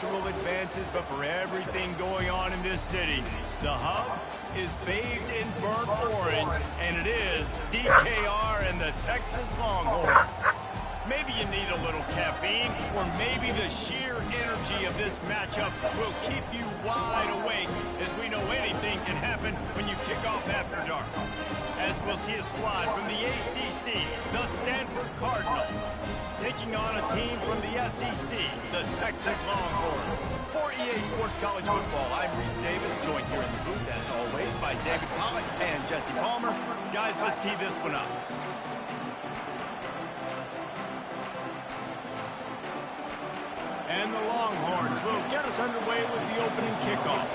cultural advances, but for everything going on in this city, the hub is bathed in burnt orange, and it is DKR and the Texas Longhorns. Maybe you need a little caffeine, or maybe the sheer energy of this matchup will keep you wide awake, as we know anything can happen when you kick off after dark. As we'll see a squad from the ACC, the Stanford Cardinal, taking on a team from the SEC, the Texas Longhorns. For EA Sports College Football, I'm Reese Davis, joined here in the booth, as always, by David Pollack and Jesse Palmer. Guys, let's tee this one up. And the Longhorns will get us underway with the opening kickoff.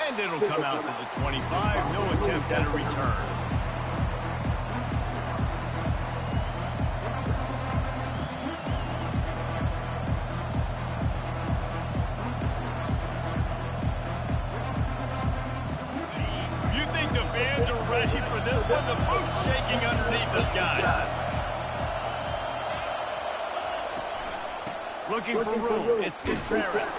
And it'll come out to the 25. No attempt at a return. You think the fans are ready for this one? The booth's shaking underneath us, guys. Looking for room. It's Contreras.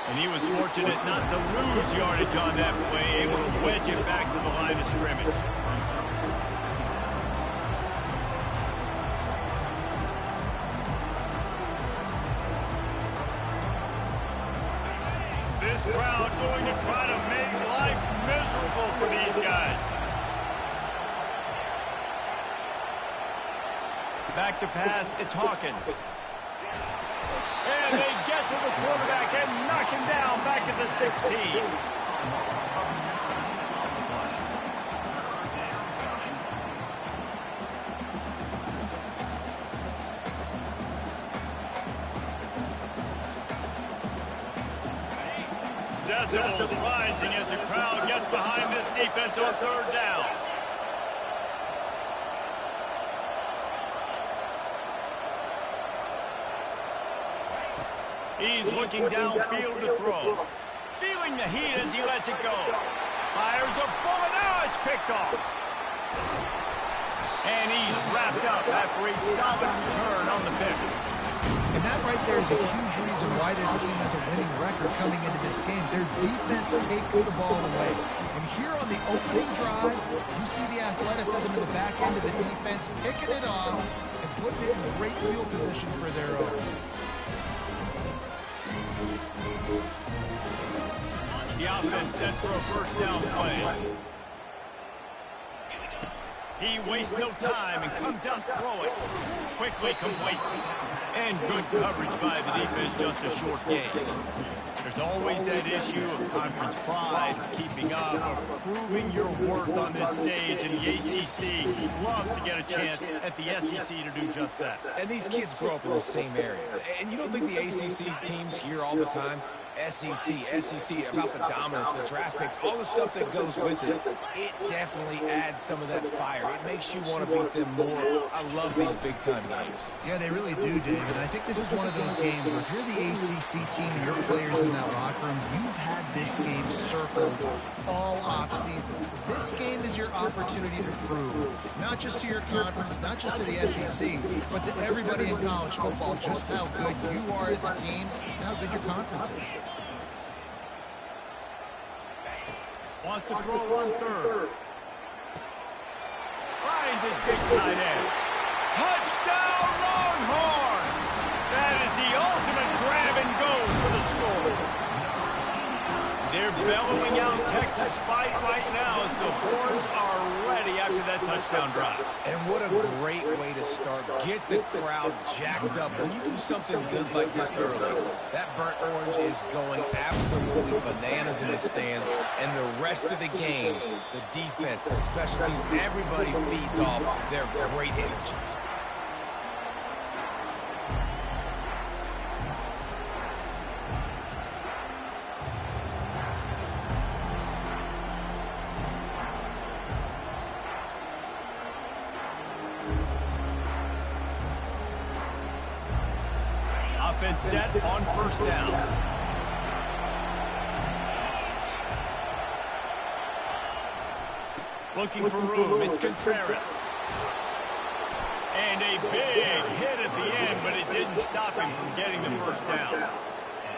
And he was fortunate not to lose yardage on that play, able to wedge it back to the line of scrimmage. This crowd going to try to make life miserable for these guys. Back to pass, it's Hawkins. And they get to the quarterback and knock him down back at the 16. Decibels rising as the crowd gets behind this defense on third down. He's looking downfield to throw. Feeling the heat as he lets it go. Fires a bullet. Now it's picked off. And he's wrapped up after a solid return on the pick. And that right there is a huge reason why this team has a winning record coming into this game. Their defense takes the ball away. And here on the opening drive, you see the athleticism in the back end of the defense, picking it off and putting it in great field position for their own. The offense set for a first down play. He wastes no time and comes out throwing. Quickly complete. And good coverage by the defense, just a short gain. There's always that issue of conference pride, keeping up, of proving your worth on this stage, and the ACC loves to get a chance at the SEC to do just that. And these kids grow up in the same area. And you don't think the ACC teams hear all the time, SEC, about the dominance, the draft picks, all the stuff that goes with it. It definitely adds some of that fire. It makes you want to beat them more. I love these big-time games. Yeah, they really do, Dave. And I think this is one of those games where if you're the ACC team and your players in that locker room, you've had this game circled all offseason. This game is your opportunity to prove, not just to your conference, not just to the SEC, but to everybody in college football, just how good you are as a team and how good your conference is. Wants to throw on third. Finds his big tight end. Touchdown Longhorns! That is the ultimate grab and go for the score. They're bellowing out Texas fight right now as the Horns are ready after that touchdown drive. And what a great way to start. Get the crowd jacked up. When you do something good like this early, that burnt orange is going absolutely bananas in the stands. And the rest of the game, the defense, the special teams, everybody feeds off their great energy. Offense set on first down. Looking for room, it's Contreras. And a big hit at the end, but it didn't stop him from getting the first down.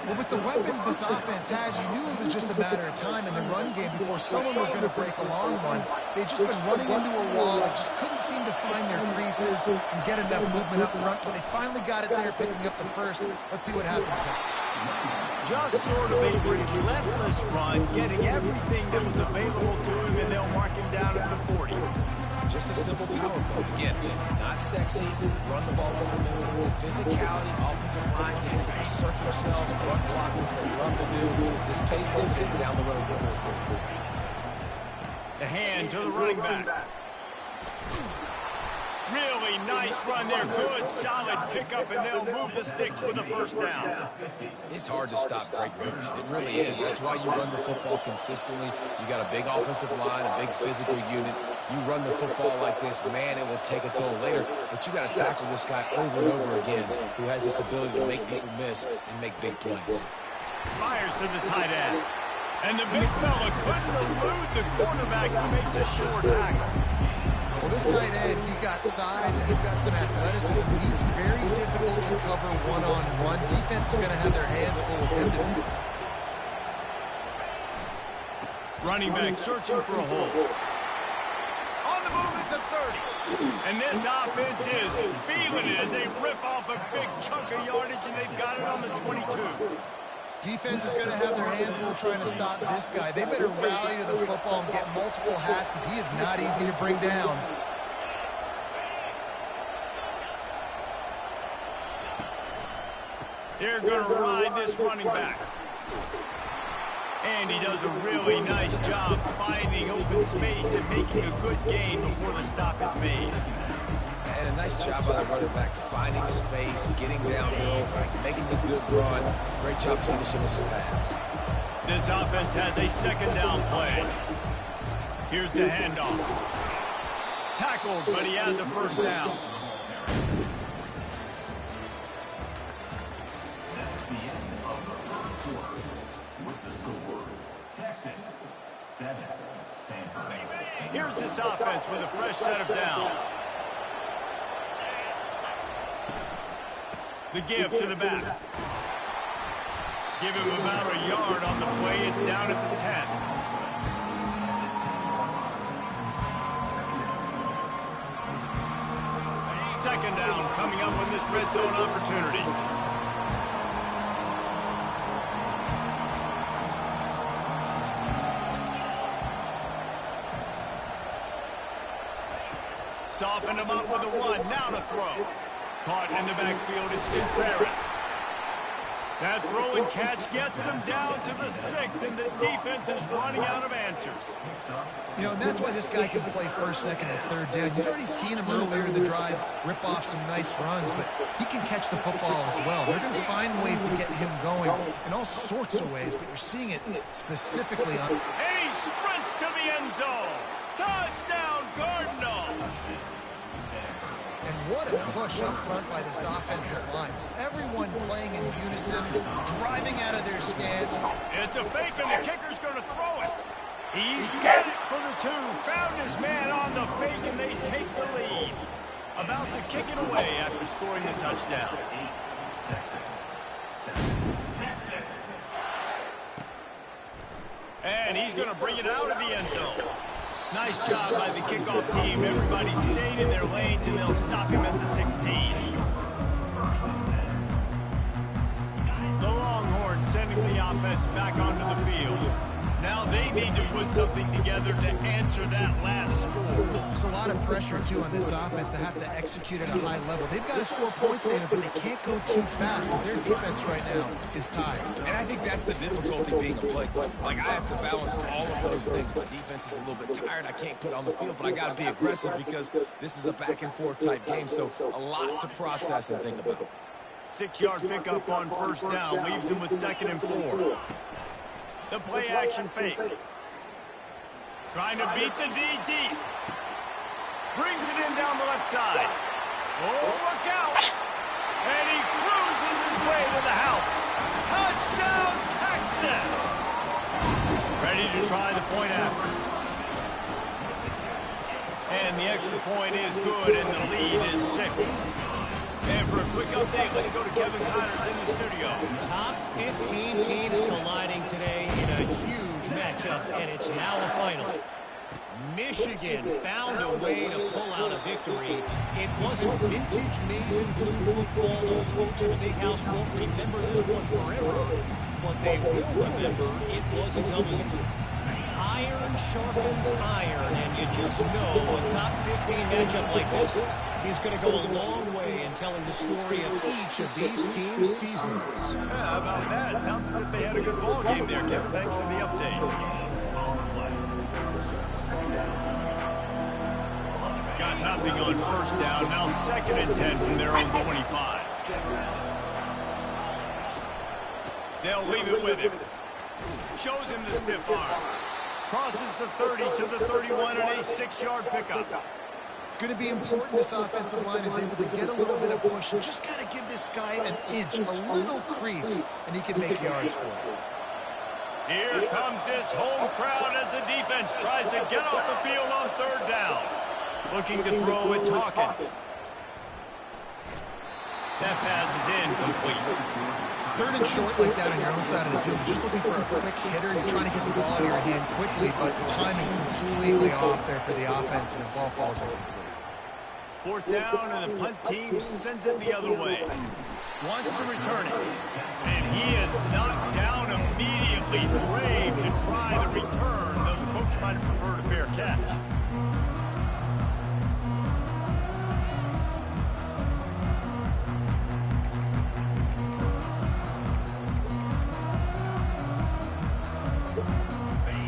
Well, with the weapons this offense has, you knew it was just a matter of time in the run game before someone was going to break a long one. They'd just been running into a wall. They just couldn't seem to find their creases and get enough movement up front, but they finally got it there, picking up the first. Let's see what happens next. Just sort of a relentless run, getting everything that was available to him, and they'll mark him down at the 40. Just a simple power play. Again, not sexy, run the ball over the middle. Physicality, offensive line gets to assert themselves, run block, what they love to do. This pays dividends down the road. The hand to the running back. Really nice run there. Good, solid pickup, and they'll move the sticks with a first down. It's hard to stop great runners. It really is. That's why you run the football consistently. You got a big offensive line, a big physical unit. You run the football like this, man, it will take a toll later. But you got to tackle this guy over and over again who has this ability to make people miss and make big plays. Fires to the tight end. And the big fella couldn't elude the cornerback who makes a sure tackle. Well, this tight end, he's got size and he's got some athleticism. He's very difficult to cover one-on-one. Defense is going to have their hands full with him today. Running back searching for a hole. On the move at the 30. And this offense is feeling it as they rip off a big chunk of yardage, and they've got it on the 22. Defense is going to have their hands full trying to stop this guy. They better rally to the football and get multiple hats because he is not easy to bring down. They're going to ride this running back. And he does a really nice job finding open space and making a good gain before the stop is made. And a nice job by the running back, finding space, getting downhill, making the good run. Great job finishing with his pads. This offense has a second down play. Here's the handoff. Tackled, but he has a first down. That's the end of the first quarter. With the score, Texas 7, Stanford. Here's this offense with a fresh set of downs. The give to the back. Give him about a yard on the play. It's down at the 10. Second down coming up on this red zone opportunity. Soften him up with a run. Now to throw. Caught in the backfield, it's Contreras. That throw and catch gets them down to the 6, and the defense is running out of answers. You know, and that's why this guy can play first, second, and third down. You've already seen him earlier in the drive rip off some nice runs, but he can catch the football as well. They're going to find ways to get him going in all sorts of ways, but you're seeing it specifically on... And he sprints to the end zone. Touchdown, Cardinals! And what a push up front by this offensive line. Everyone playing in unison, driving out of their stance. It's a fake, and the kicker's going to throw it. He's got it for the 2. Found his man on the fake, and they take the lead. About to kick it away after scoring the touchdown. And he's going to bring it out of the end zone. Nice job by the kickoff team. Everybody stayed in their lanes, and they'll stop him at the 16. The Longhorns sending the offense back onto the field. Now they need to put something together to answer that last score. There's a lot of pressure, too, on this offense to have to execute at a high level. They've got to score points, David, but they can't go too fast because their defense right now is tired. And I think that's the difficulty being a play caller. Like, I have to balance all of those things. My defense is a little bit tired. I can't put on the field, but I got to be aggressive because this is a back-and-forth type game, so a lot to process and think about. 6-yard pickup on first down leaves him with 2nd and 4. The play-action fake. Trying to beat the D deep. Brings it in down the left side. Oh, look out. And he cruises his way to the house. Touchdown, Texas. Ready to try the point after. the extra point is good, and the lead is 6. And for a quick update, let's go to Kevin Connors in the studio. Top 15 teams colliding today in a huge matchup, and it's now a final. Michigan found a way to pull out a victory. It wasn't vintage maize and blue football. Those folks in the big house won't remember this one forever, but they will remember it was a W. Iron sharpens iron, and you just know a top 15 matchup like this is going to go a long way in telling the story of each of these teams' seasons. Yeah, how about that? Sounds as if they had a good ball game there, Kevin. Thanks for the update. Got nothing on first down. Now 2nd and 10 from their own 25. They'll leave it with him. Shows him the stiff arm. Crosses the 30 to the 31 and a 6-yard pickup. It's going to be important this offensive line is able to get a little bit of push. Just got to give this guy an inch, a little crease, and he can make yards for it. Here comes this home crowd as the defense tries to get off the field on 3rd down. Looking to throw it, Hawkins. That pass is incomplete. 3rd and short like that on your own side of the field. You're just looking for a quick hitter. You're trying to get the ball out of your hand quickly, but the timing completely off there for the offense, and the ball falls incomplete. 4th down, and the punt team sends it the other way. Wants to return it. And he is knocked down immediately. Brave to try the return, though the coach might have preferred a fair catch.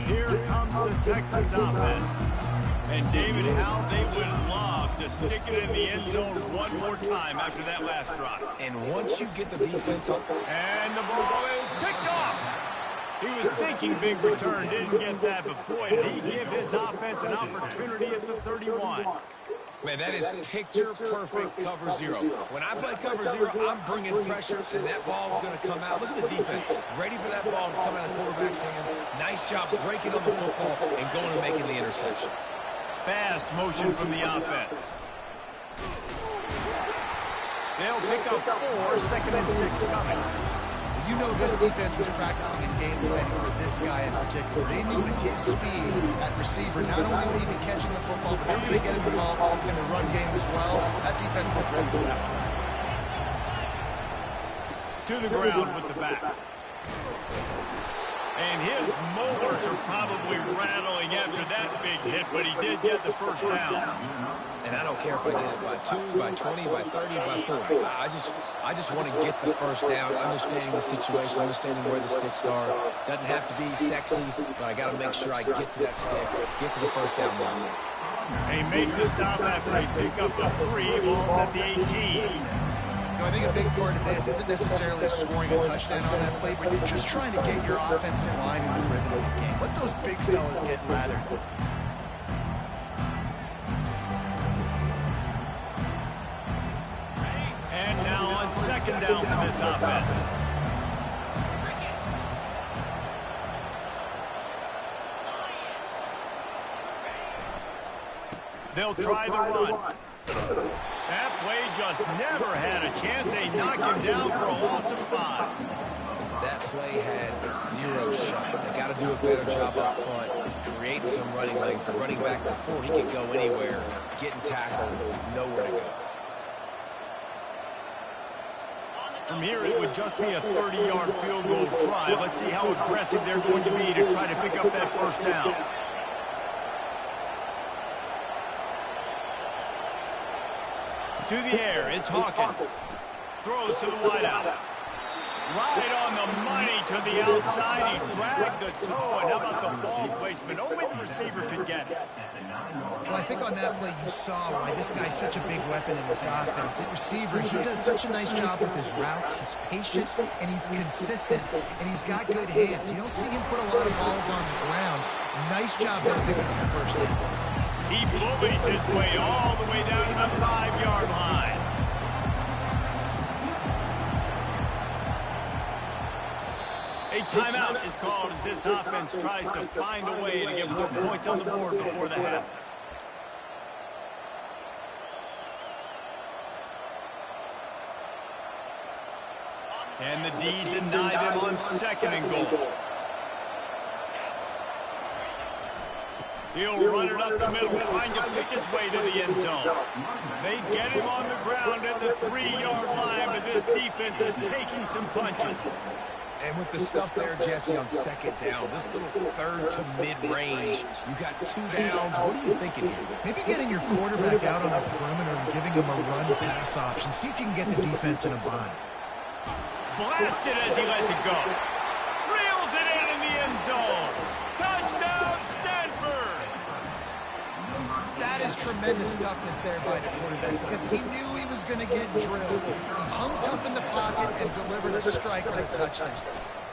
Here comes the Texas offense. And David, how they would love to stick it in the end zone one more time after that last drive. And once you get the defense up, and the ball is picked off. He was thinking big return, didn't get that, but boy, did he give his offense an opportunity at the 31. man, that is picture-perfect cover 0. When I play cover 0, I'm bringing pressure, and that ball's going to come out. Look at the defense, ready for that ball to come out of the quarterback's hand. Nice job breaking on the football and going and making the interception. Fast motion from the offense. They'll pick up 4, 2nd and 6 coming. You know this defense was practicing his game planning for this guy in particular. They knew with his speed at receiver, not only would he be catching the football, but they're going to get him involved in the run game as well. That defense looks ready for that one. To the ground with the back. And his molars are probably rattling after that big hit, but he did get the first down. And I don't care if I get it by 2, by 20, by 30, by 40. I just want to get the first down, understanding the situation, understanding where the sticks are. Doesn't have to be sexy, but I got to make sure I get to that stick, get to the first down line. They make the stop after they pick up a 3, balls at the 18. I think a big part of this isn't necessarily scoring a touchdown on that play, but you're just trying to get your offensive line in the rhythm of the game. Let those big fellas get lathered. And now on 2nd down for this offense. They'll try the run. That play just never had a chance. They knocked him down for a loss of 5. That play had 0 shot. They got to do a better job up front, create some running lanes. The running back before he could go anywhere, getting tackled, nowhere to go. From here, it would just be a 30-yard field goal try. Let's see how aggressive they're going to be to try to pick up that first down. To the air, it's Hawkins. Throws to the wideout. Right on the money to the outside. He dragged the toe. And how about the ball placement? Only the receiver could get it. Well, I think on that play you saw why this guy's such a big weapon in this offense. At receiver, he does such a nice job with his routes. He's patient, and he's consistent, and he's got good hands. You don't see him put a lot of balls on the ground. Nice job there picking up the first down. He bullies his way all the way down to the 5-yard line. A timeout is called as this offense tries to find a way to get more points on the board before the half. And the D denied them on 2nd and goal. He'll run it up the middle, trying to pick his way to the end zone. They get him on the ground at the 3-yard line, but this defense is taking some punches. And with the stuff there, Jesse, on 2nd down, this little 3rd to mid-range, you got 2 downs. What are you thinking here? Maybe getting your quarterback out on the perimeter and giving him a run-pass option. See if you can get the defense in a bind. Blasted as he lets it go. Reels it in the end zone. Touchdown, Stanford! That is tremendous toughness there by the quarterback because he knew he was going to get drilled. He hung tough in the pocket and delivered a strike for the touchdown.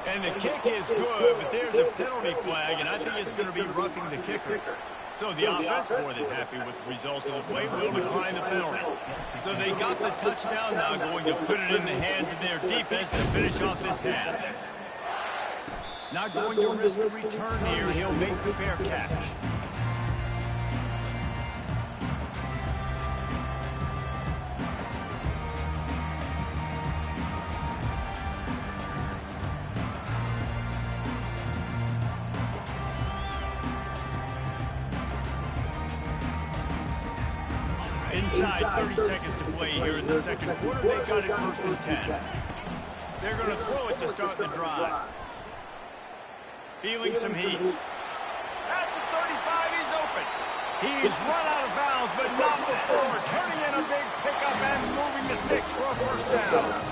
And the kick is good, but there's a penalty flag, and I think it's going to be roughing the kicker. So the offense, more than happy with the result of the play, will decline the penalty. So they got the touchdown, now going to put it in the hands of their defense to finish off this half. Not going to risk a return here. He'll make the fair catch. Inside 30 seconds to play here in the 2nd quarter. They've got it 1st and 10. They're going to throw it to start the drive. Feeling some heat. At the 35, he's open. He's run out of bounds, but not before. Turning in a big pickup and moving the sticks for a 1st down.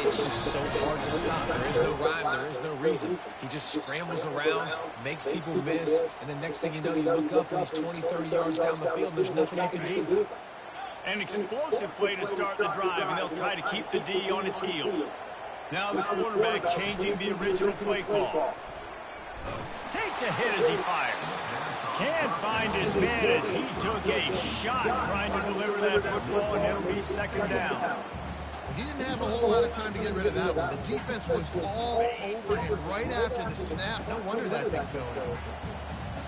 It's just so hard to stop. There is no rhyme. There is no reason. He just scrambles around, makes people miss, and the next thing you know, you look up and he's 20, 30 yards down the field. There's nothing you can do. An explosive play to start the drive, and they'll try to keep the D on its heels. Now the quarterback changing the original play call. Takes a hit as he fires. Can't find his man as he took a shot trying to deliver that football, and it'll be 2nd down. He didn't have a whole lot of time to get rid of that one. The defense was all over him right after the snap. No wonder that thing fell in.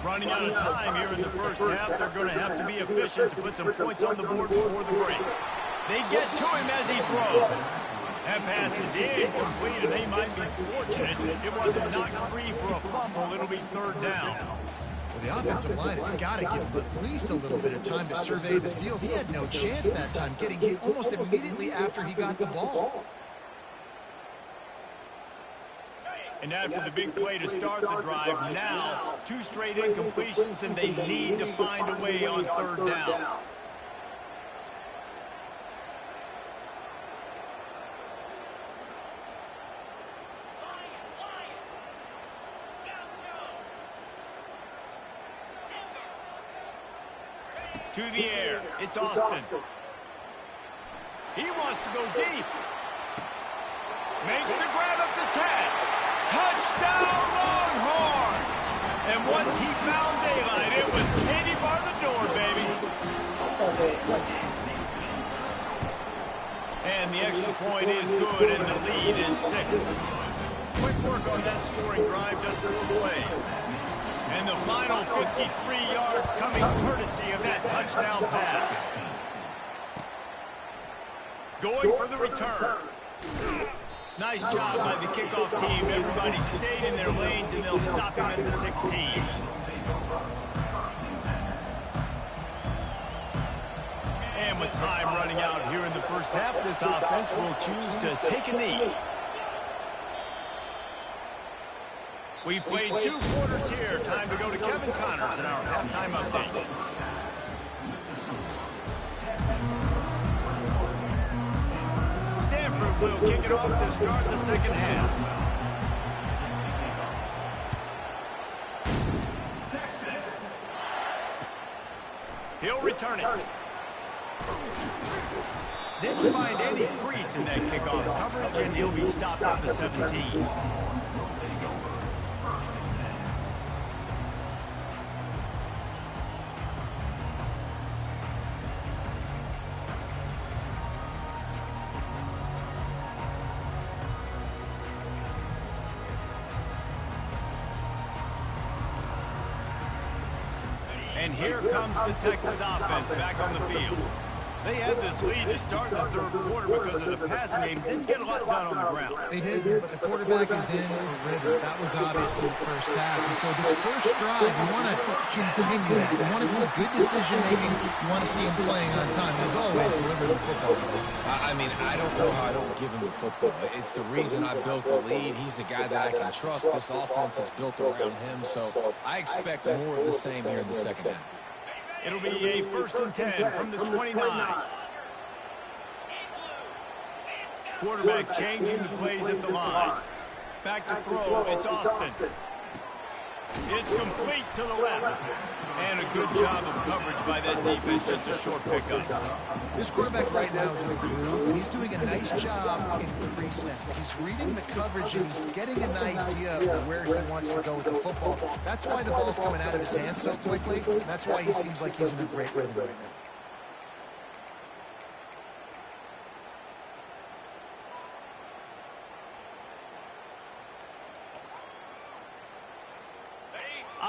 Running out of time here in the 1st half. They're going to have to be efficient to put some points on the board before the break. They get to him as he throws. That pass is incomplete, and they might be fortunate it wasn't knocked free for a fumble. It'll be 3rd down. Well, the offensive line has got to give him at least a little bit of time to survey the field. He had no chance that time, getting hit almost immediately after he got the ball. And after the big play to start the drive, now 2 straight incompletions, and they need to find a way on 3rd down. To the air, it's Austin. He wants to go deep. Makes the grab at the 10. Touchdown, Longhorn! And once he found daylight, it was Katie bar the door, baby. And the extra point is good, and the lead is 6. Quick work on that scoring drive, just 4 plays. And the final 53 yards coming courtesy of that touchdown pass. Going for the return. Nice job by the kickoff team. Everybody stayed in their lanes, and they'll stop him at the 16. And with time running out here in the 1st half, this offense will choose to take a knee. We've played 2 quarters here. Time to go to Kevin Connors in our halftime update. Stanford will kick it off to start the 2nd half. He'll return it. Didn't find any crease in that kickoff coverage, and he'll be stopped at the 17. And here comes the Texas offense back on the field. They had this lead to start the third quarter because of the passing game. Didn't get a lot done on the ground. They did, but the quarterback is in a rhythm. That was obvious in the first half. And so this first drive, you want to continue that. You want to see good decision-making. You want to see him playing on time. As always, deliver the football. I mean, I don't know how I don't give him the football. It's the reason I built the lead. He's the guy that I can trust. This offense is built around him, so I expect more of the same here in the second half. It'll be a 1st and 10 from the 29. Quarterback changing the plays at the line. Back to throw, it's Austin. It's complete to the left. And a good job of coverage by that defense, just a short pickup. This quarterback right now is in a groove, and he's doing a nice job in pre-snap. He's reading the coverage, and he's getting an idea of where he wants to go with the football. That's why the ball's coming out of his hands so quickly, and that's why he seems like he's in a great rhythm right now.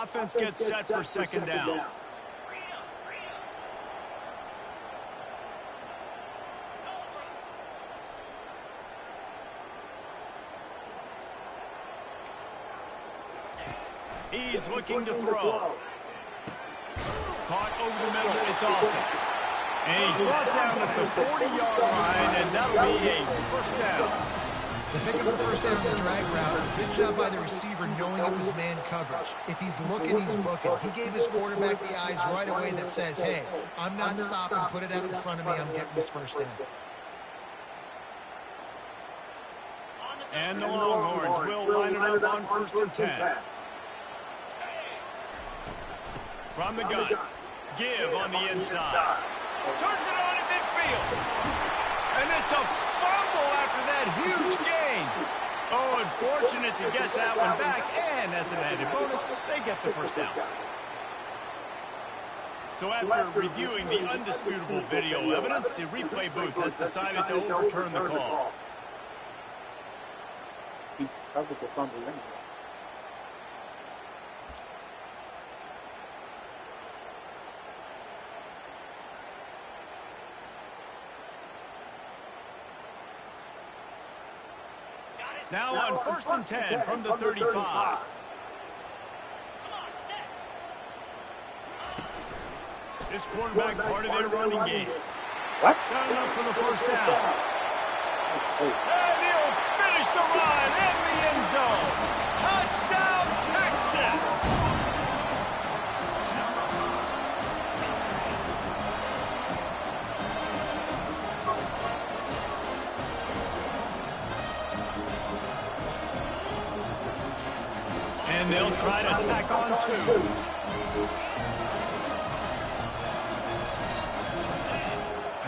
Offense gets set for second down. He's looking to throw. Caught over the middle. It's Austin. And he's brought down at the 40-yard line, and that'll be a first down. They pick up the first down on the drag route. Good job by the receiver knowing it was man coverage. If he's looking, he's booking. He gave his quarterback the eyes right away that says, hey, I'm not stopping. Put it out in front of me. I'm getting this first down. And the Longhorns will line it up on 1st and 10. From the gun. Give on the inside. Turns it on at midfield. And it's a fumble after that huge gain. Oh, unfortunate to get that one back. And as an added bonus, they get the first down. So after reviewing the undisputable video evidence, the replay booth has decided to overturn the call. Now on 1st and 10 from the 35. This quarterback part of their running game. What? Not enough for the first down. And he'll finish the run in the end zone. Touchdown, Texas! And they'll try to tack on 2.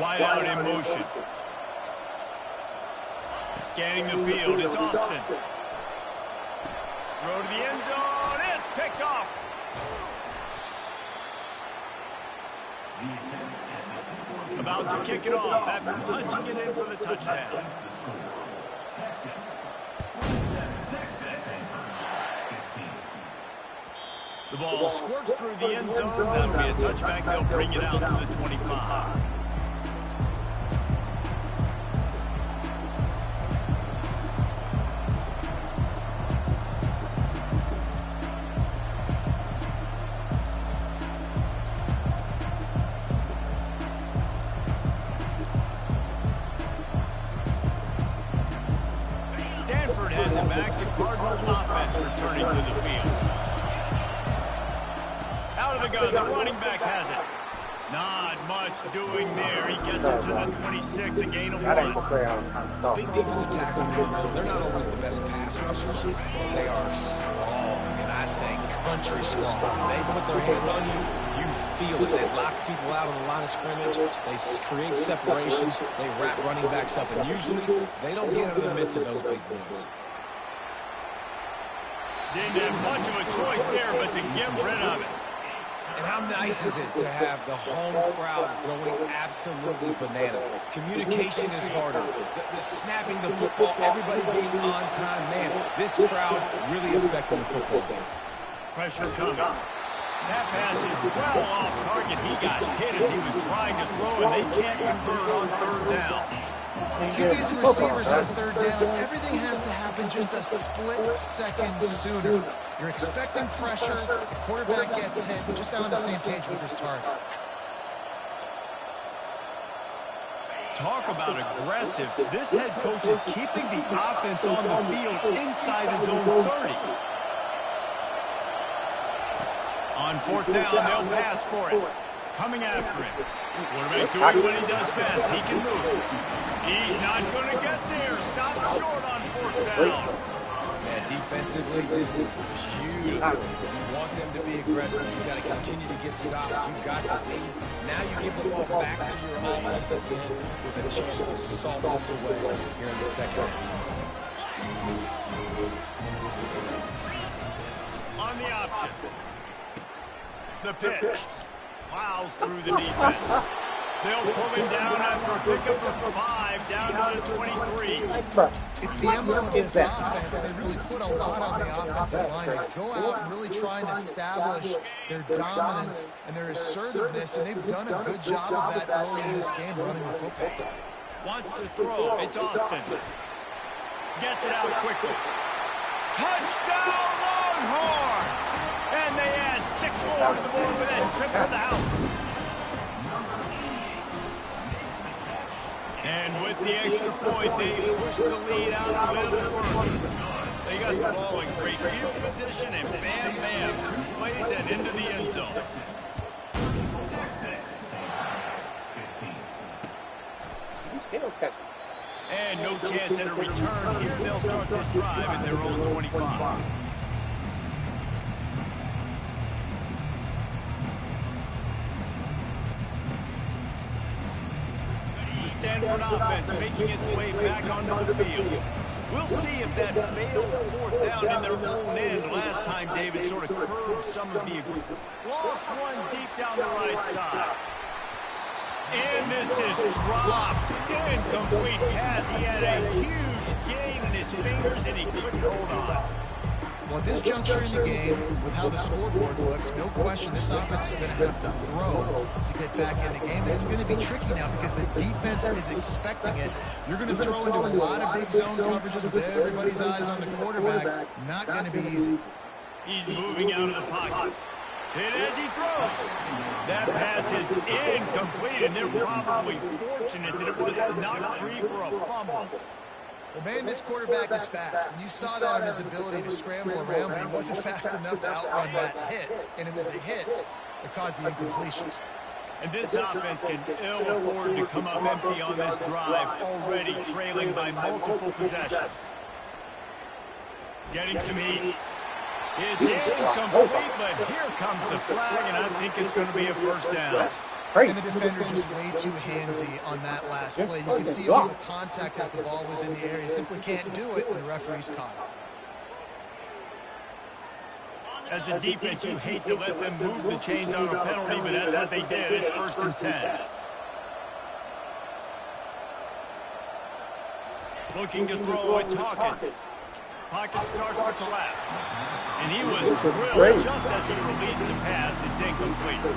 Wide out in motion. Scanning the field, it's Austin. Throw to the end zone, it's picked off. About to kick it off after punching it in for the touchdown. The ball squirts through the end zone. That'll be a touchback. They'll bring it out to the 25. Stanford has it back. The Cardinal offense returning to the field. Out of the gun, the running back has it. Not much doing there. He gets it to the 26, a gain of 1. The big defensive tackles in the middle, they're not always the best pass rushers, but they are strong, and I say country strong. When they put their hands on you, you feel it. They lock people out on the line of scrimmage. They create separation. They wrap running backs up, and usually they don't get out of the midst of those big boys. Didn't have much of a choice there, but to get rid of it. And how nice is it to have the home crowd going absolutely bananas? Communication is harder. The snapping the football, everybody being on time. Man, this crowd really affecting the football game. Pressure coming. That pass is well off target. He got hit as he was trying to throw, and they can't convert on third down. QBs and receivers on third down, everything has to happen just a split second sooner. You're expecting pressure, the quarterback gets hit, just not on the same page with his target. Talk about aggressive. This head coach is keeping the offense on the field inside his own 30. On fourth down, they'll pass for it. Coming after him. Quarterback doing what he does best. He can move. He's not going to get there. Stop short on fourth down. Man, defensively, this is beautiful. You want them to be aggressive. You got to continue to get stops. You got the lead. Now you give the ball back to your offense again with a chance to salt this away here in the second half. On the option. The pitch. Plows through the defense. They'll pull him down after a pickup of 5, down to the 23. It's the emblem of this offense, and they really put a lot on the offensive line. They go out and really try and establish their dominance and their assertiveness, and they've done a good job of that early in this game running the football. Wants to throw. It's Austin. Gets it out quickly. Touchdown Longhorns! And they add 6 more to the board with that trip to the house. And with the extra point, they push the lead out a little further. They got the ball in great field position, and bam, bam, 2 plays and into the end zone. And no chance at a return here. They'll start this drive at their own 25. The Stanford offense making its way back onto the field. We'll see if that failed fourth down in their own end last time David sort of curved some of the agreement. Lost one deep down the right side. And this is dropped. Incomplete pass. He had a huge gain in his fingers, and he couldn't hold on. Well, at this juncture in the game, with how the scoreboard looks, no question this offense is going to have to throw to get back in the game. And it's going to be tricky now because the defense is expecting it. You're going to throw into a lot of big zone coverages with everybody's eyes on the quarterback. Not going to be easy. He's moving out of the pocket. And as he throws, that pass is incomplete, and they're probably fortunate that it wasn't knocked free for a fumble. Well, man, this quarterback is fast, and you saw that on his ability to scramble around, but he wasn't fast enough to outrun that hit, and it was the hit that caused the incompletion. And this offense can ill afford to come up empty on this drive, already trailing by multiple possessions. Getting some heat. It's incomplete, but here comes the flag, and I think it's going to be a first down. And the defender just way too handsy on that last play. You can see all the contact as the ball was in the air. He simply can't do it, and the referee's caught it. As a defense, you hate to let them move the chains on a penalty, but that's what they did. It's 1st and 10. Looking to throw, it's Hawkins. Pocket starts to collapse. And he was drilled just as he released the pass. It's incomplete.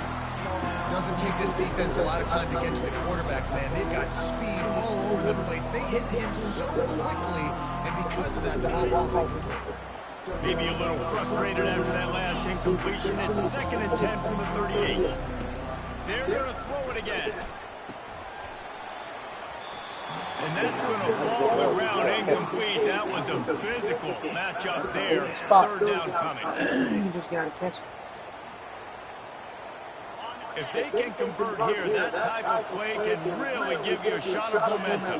Doesn't take this defense a lot of time to get to the quarterback, man. They've got speed all over the place. They hit him so quickly, and because of that, the ball falls incomplete. Maybe a little frustrated after that last incompletion. It's 2nd and 10 from the 38. They're going to throw it again. And that's going to fall to the ground incomplete. That was a physical matchup there. 3rd down coming. You just got to catch it. If they can convert here, that type of play can really give you a shot of momentum.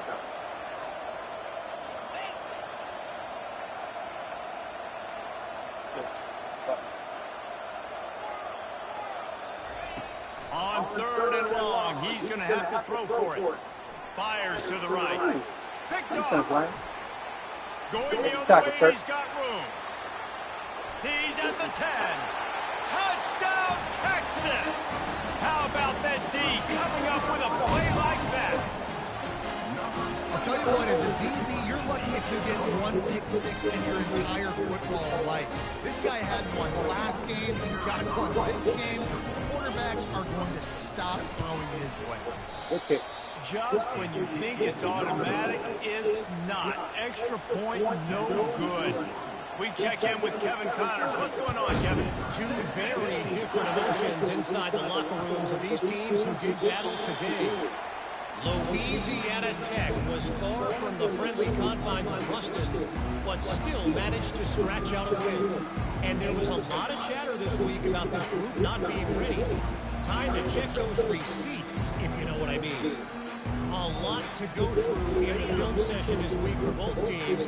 On 3rd and long, he's going to have to throw for it. Fires to the right. Picked off. Going the other way, he's got room. He's at the 10. Touchdown, Texas! How about that D coming up with a play like that? I'll tell you what, as a DB, you're lucky if like you get one pick six in your entire football life. This guy had one last game. He's got one this game. Quarterbacks are going to stop throwing his way. Okay. Just when you think it's automatic, it's not. Extra point, no good. We check in with Kevin Connors. What's going on, Kevin? Two very different emotions inside the locker rooms of these teams who did battle today. Louisiana Tech was far from the friendly confines of Ruston, but still managed to scratch out a win. And there was a lot of chatter this week about this group not being ready. Time to check those receipts, if you know what I mean. A lot to go through in the film session this week for both teams.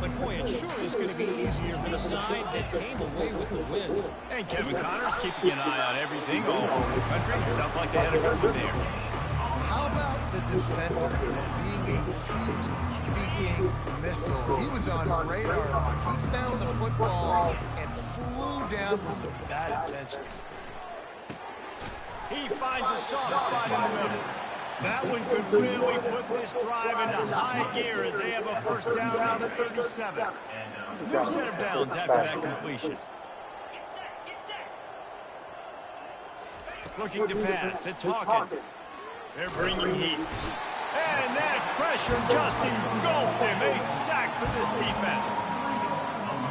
But boy, it sure is going to be easier for the side that came away with the win. And Kevin Connors keeping an eye on everything all over the country. Sounds like they had a good one there. How about the defender being a heat-seeking missile? He was on radar lock. He found the football and flew down with some bad intentions. He finds a soft spot in the middle. That one could really put this drive into high gear as they have a first down on the 37. New set of downs after that completion. Looking to pass, it's Hawkins. They're bringing heat. And that pressure just engulfed him. A sack for this defense.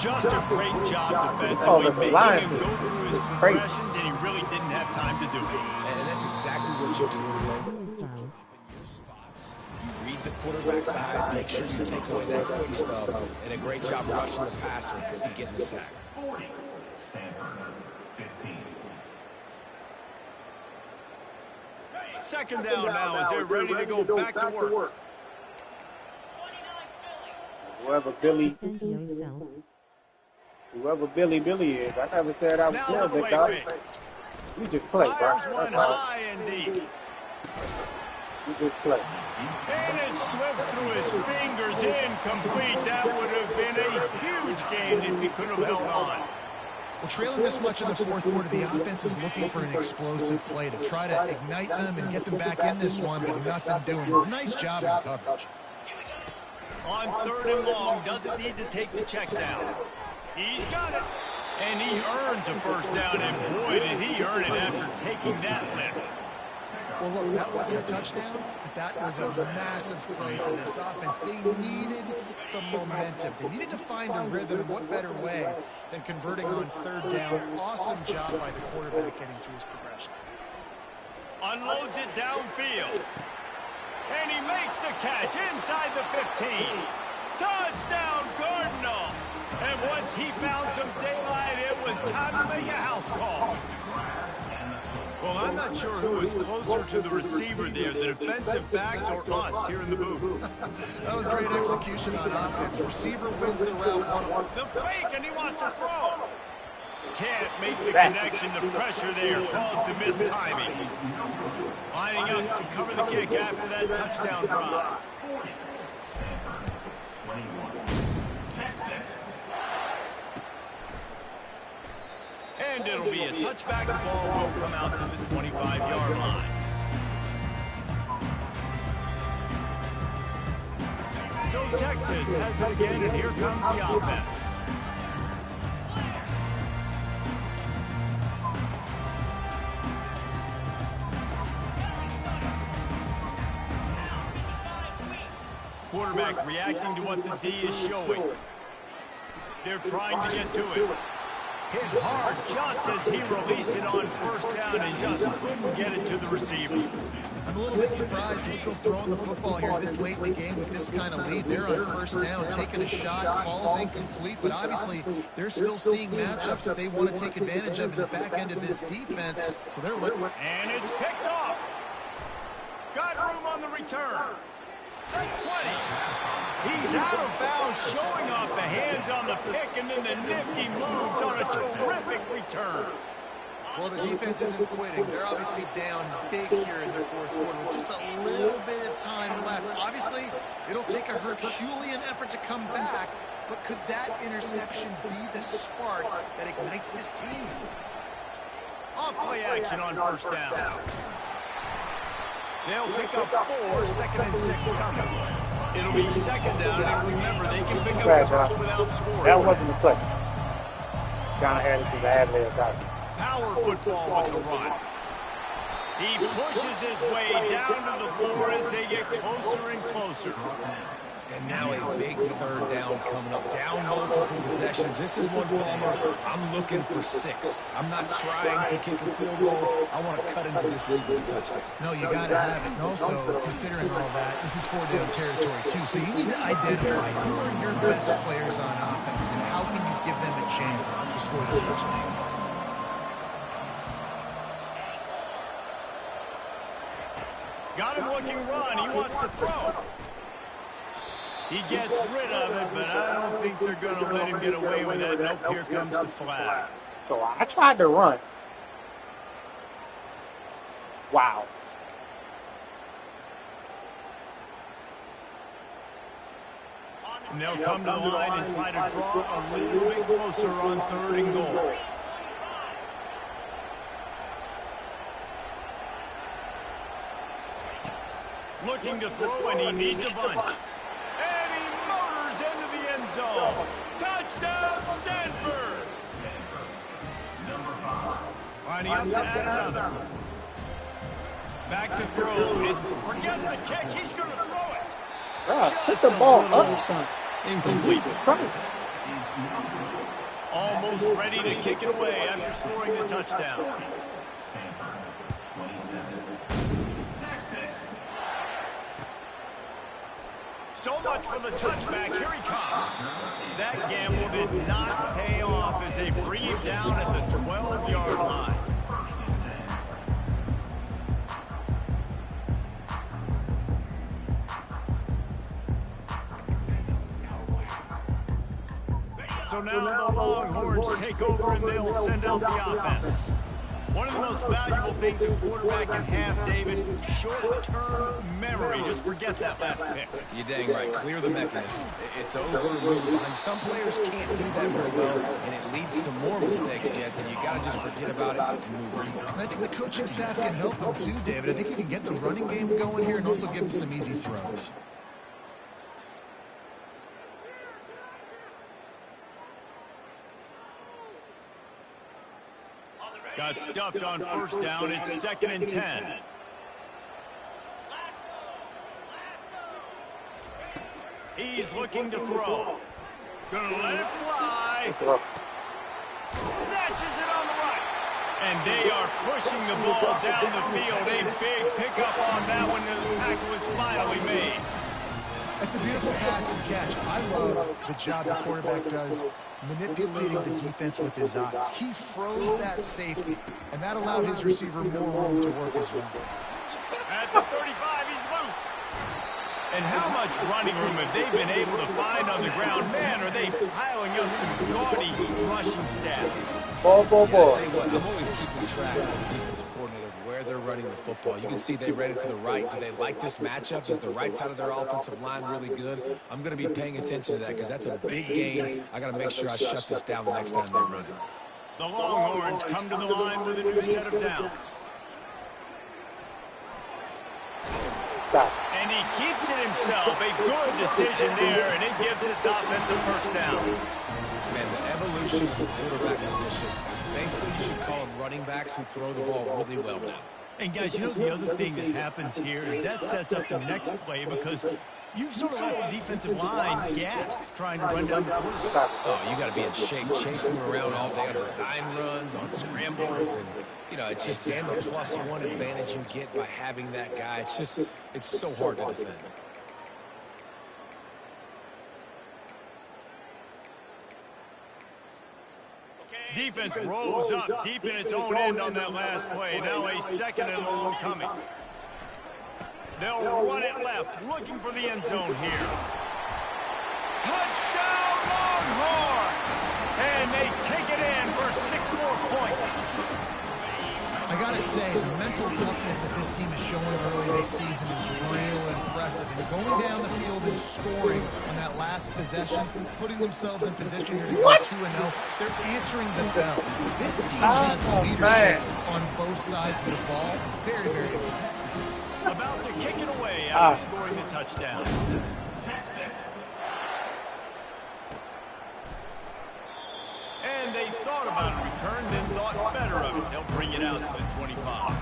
Just a great job defensively, making him go through his progressions, and he really didn't have time to do it. And that's exactly what you're doing, so. You read the quarterback's eyes, make sure you take away that quick stuff, and a great job rushing the passer and getting the sack. 40. Stanford, 15. Second down now as they're ready to go back to work. Whoever Billy is, I never said I was Now good, the big dog. play fake. You just play, bro. Fires one That's all. high and deep. You just play. And it slips through his fingers, incomplete. That would have been a huge gain if he could have held on. Well, trailing this much in the fourth quarter, the offense is looking for an explosive play to try to ignite them and get them back in this one, but nothing doing. Nice job in coverage. On third and long, doesn't need to take the check down. He's got it. And he earns a first down, and boy, did he earn it after taking that lift. Well, look, that wasn't a touchdown, but that was a massive play for this offense. They needed some momentum. They needed to find a rhythm. What better way than converting on third down? Awesome job by the quarterback getting through his progression. Unloads it downfield. And he makes the catch inside the 15. Touchdown, Cardinal. And once he found some daylight, it was time to make a house call. Well, I'm not sure who was closer to the receiver there, the defensive backs or us here in the booth. That was great execution on offense. Receiver wins the route one. The fake, and he wants to throw. Can't make the connection. The pressure there caused the missed timing. Lining up to cover the kick after that touchdown drop. 21. Texas. And it'll be a touchback. The ball will come out to the 25-yard line. So Texas has it again, and here comes the offense. Quarterback reacting to what the D is showing. They're trying to get to it. Hit hard just as he released it on first down and just couldn't get it to the receiver. I'm a little bit surprised they're still throwing the football here this late in the game with this kind of lead. They're on first down, taking a shot, falls incomplete, but obviously they're still seeing matchups that they want to take advantage of in the back end of this defense. So they're looking. And it's picked off. Got room on the return. The 20. He's out of bounds, showing off the hands on the pick, and then the nifty moves on a terrific return. Well, the defense isn't quitting. They're obviously down big here in the fourth quarter with just a little bit of time left. Obviously, it'll take a Herculean effort to come back, but could that interception be the spark that ignites this team? Off-play action on first down. They'll pick up 4, 2nd and 6 coming. It'll be second down, and remember, they can pick up Trash, the first huh? without scoring. That wasn't a play. Kind of had it to the ad-lib guy. Power football with the run. He pushes his way down to the floor as they get closer and closer. And now a big third down coming up. Down multiple possessions. This is one, Palmer, I'm looking for 6. I'm not trying to kick a field goal. I want to cut into this lead with a touchdown. No, you got to have it. And also, considering all that, this is 4-down territory, too. So you need to identify who are your best players on offense and how can you give them a chance to score this touchdown. Got him looking run. He wants to throw. He gets rid of it, but I don't think they're going to let him get away with it. Nope, here comes the flag. So I tried to run. Wow. And they'll come to the line and try to draw a little bit closer on 3rd and goal. Looking to throw, and he needs a bunch. And he motors into the end zone. Touchdown, Stanford! Lining up to add another. Back to throw. Forget the kick. He's going to throw it. Bro, put the ball up, son. Incomplete. Jesus Christ. Almost ready to kick it away after scoring the touchdown. So much for the touchback. Here he comes. That gamble did not pay off as they bring him down at the 12-yard line. So now the Longhorns take over and they'll send out the offense. One of the most valuable things a quarterback can have, David, short-term memory. Just forget that last pick. You're dang right. Clear the mechanism. It's over and move behind. Some players can't do that very well, and it leads to more mistakes, Jesse. You got to just forget about it and move on. And I think the coaching staff can help them too, David. I think you can get the running game going here and also give them some easy throws. Got stuffed on 1st down. It's 2nd and 10. He's looking to throw. Gonna let it fly. Snatches it on the right. And they are pushing the ball down the field. A big pickup on that one. The tackle was finally made. It's a beautiful pass and catch. I love the job the quarterback does manipulating the defense with his eyes. He froze that safety, and that allowed his receiver more room to work as well. At the 35, he's loose. And how much running room have they been able to find on the ground? Man, are they piling up some gaudy rushing stats. Ball. Yeah, I tell you what, I'm always keeping track as a defensive coordinator of where they're running the football. You can see they ran it to the right. Do they like this matchup? Is the right side of their offensive line really good? I'm going to be paying attention to that because that's a big game. I got to make sure I shut this down the next time they run it. The Longhorns come to the line with a new set of downs. And he keeps it himself. A good decision there, and it gives this offense a 1st down. Man, the evolution of the quarterback position. Basically, you should call them running backs who throw the ball really well now. And guys, you know the other thing that happens here is that sets up the next play because you've sort of left the defensive line gassed trying to run down the quarterback. Oh, you got to be in shape, chasing him around all day on design runs, on scrambles, and you know, it's just and the +1 advantage you get by having that guy. It's so hard to defend. Defense rolls up deep in its own end on that last play. Now a 2nd and long coming. They'll run it left, looking for the end zone here. Touchdown, Longhorn! And they take it in for 6 more points. I gotta say, the mental toughness that this team is showing early this season is real impressive. And going down the field and scoring on that last possession, putting themselves in position here to go 2-0, they're answering the bell. This team has leadership on both sides of the ball. Very, very impressive. About to kick it away after scoring the touchdown. And they thought about a return, then thought better of it. They'll bring it out to the 25.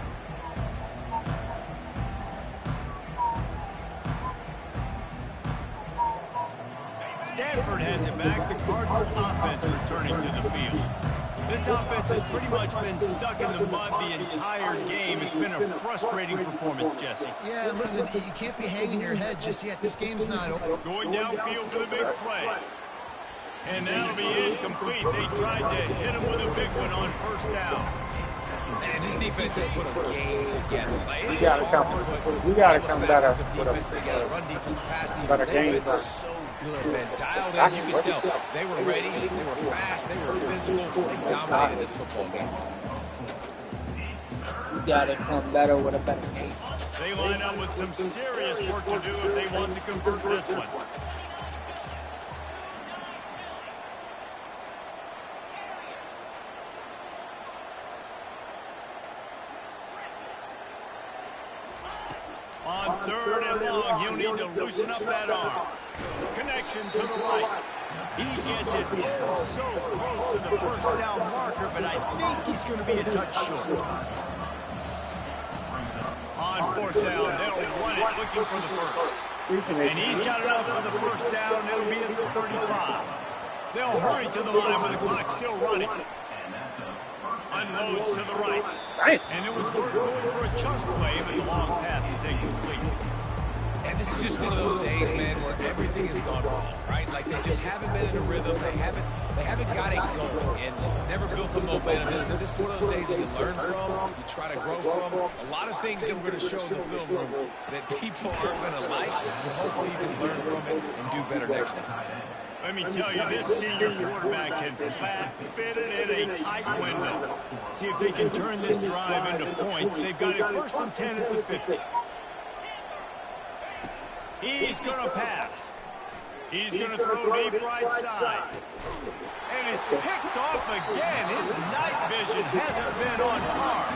Stanford has it back. The Cardinal offense returning to the field. This offense has pretty much been stuck in the mud the entire game. It's been a frustrating performance, Jesse. Yeah, listen, you can't be hanging your head just yet. This game's not over. Going downfield for the big play. And that'll be incomplete. They tried to hit him with a big one on first down. And this defense has put a game together. Like, We got to come better. Defense together. Run defense, pass defense. Better They've game been so good, man. Dialed in. You can tell they were ready. They were fast. They were physical. They dominated this football game. You got to come better with a better game. They line up with some serious work to do if they want to convert this one. On third and long, he'll need to loosen up that arm. Connection to the right. He gets it so close to the first down marker, but I think he's going to be a touch short. On fourth down, they'll run it, looking for the first. And he's got enough for the first down. It'll be at the 35. They'll hurry to the line with the clock still running. Unloads to the right. And it was worth going for a chunk play, but the long pass is incomplete. And this is just one of those days, man, where everything has gone wrong, right? Like they just haven't been in a rhythm. They haven't got it going and never built the momentum. This is one of those days that you learn from, you try to grow from. A lot of things that we're going to show in the film room that people aren't going to like, but hopefully you can learn from it and do better next time. Let me tell you, this senior quarterback can flat fit it in a tight window. See if they can turn this drive into points. They've got it first and 10 at the 50. He's going to pass. He's going to throw deep right side. And it's picked off again. His night vision hasn't been on par.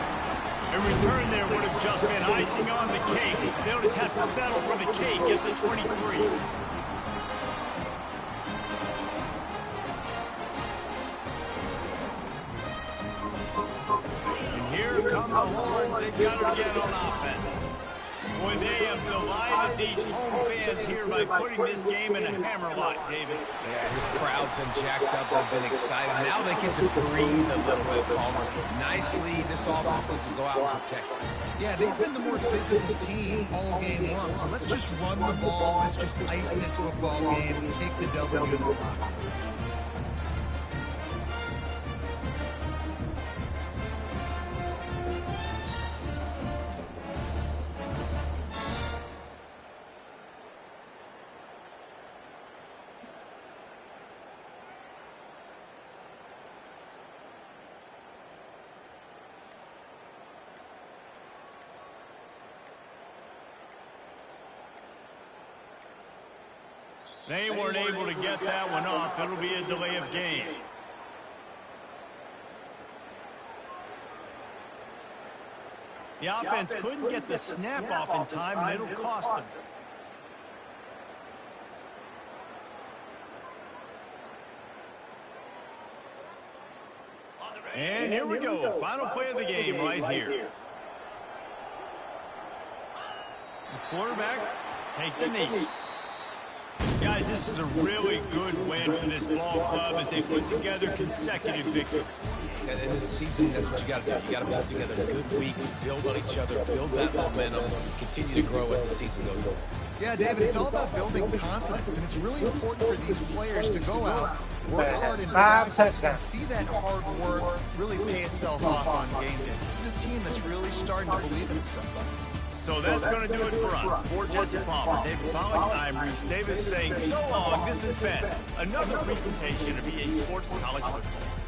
A return there would have just been icing on the cake. They'll just have to settle for the cake at the 23. Here come the horns. They've got it again on offense. Boy, they have divided these home fans here by putting this game in a hammerlock, David. Yeah, this crowd's been jacked up. They've been excited. Now they get to breathe a little bit calmer. Nice lead. This offense needs to go out and protect it. Yeah, they've been the more physical team all game long. So let's just run the ball. Let's just ice this football game. Take the W to the locker. They weren't able to get that one off. It'll be a delay of game. The offense couldn't get the snap off in time, and it'll cost them. And here we go. Final play of the game right here. The quarterback takes a knee. Guys, this is a really good win for this ball club as they put together consecutive victories. And in this season, that's what you got to do. You got to put together good weeks, build on each other, build that momentum, continue to grow as the season goes on. Yeah, David, it's all about building confidence, and it's really important for these players to go out, work hard in practice, and see that hard work really pay itself off on game day. This is a team that's really starting to believe in itself. So that's going to do it for us. For Jesse Palmer, David Pollack, I'm Reese Davis saying so long. This has been another presentation of EA Sports College Football.